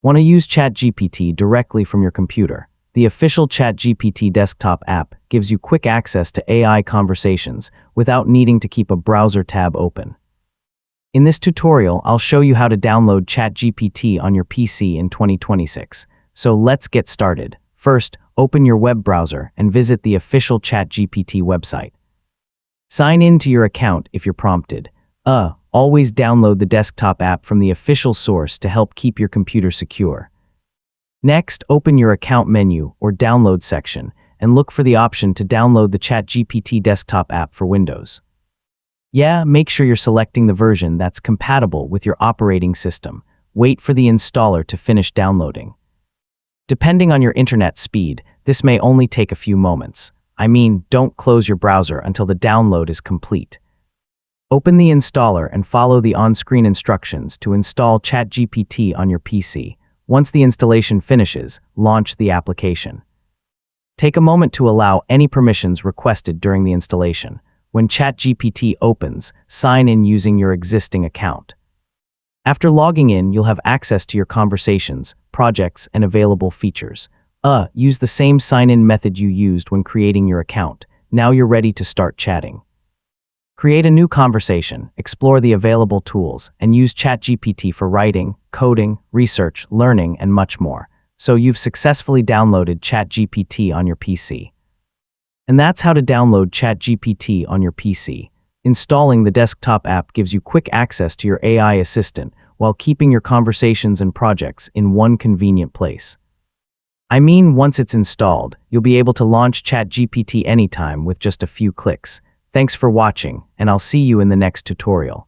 Want to use ChatGPT directly from your computer? The official ChatGPT desktop app gives you quick access to AI conversations without needing to keep a browser tab open. In this tutorial, I'll show you how to download ChatGPT on your PC in 2026. So let's get started. First, open your web browser and visit the official ChatGPT website. Sign in to your account if you're prompted. Always download the desktop app from the official source to help keep your computer secure. Next, open your account menu or download section and look for the option to download the ChatGPT desktop app for Windows. Make sure you're selecting the version that's compatible with your operating system. Wait for the installer to finish downloading. Depending on your internet speed, this may only take a few moments. Don't close your browser until the download is complete. Open the installer and follow the on-screen instructions to install ChatGPT on your PC. Once the installation finishes, launch the application. Take a moment to allow any permissions requested during the installation. When ChatGPT opens, sign in using your existing account. After logging in, you'll have access to your conversations, projects, and available features. Use the same sign-in method you used when creating your account. Now you're ready to start chatting. Create a new conversation, explore the available tools, and use ChatGPT for writing, coding, research, learning, and much more. So you've successfully downloaded ChatGPT on your PC. And that's how to download ChatGPT on your PC. Installing the desktop app gives you quick access to your AI assistant while keeping your conversations and projects in one convenient place. Once it's installed, you'll be able to launch ChatGPT anytime with just a few clicks. Thanks for watching, and I'll see you in the next tutorial.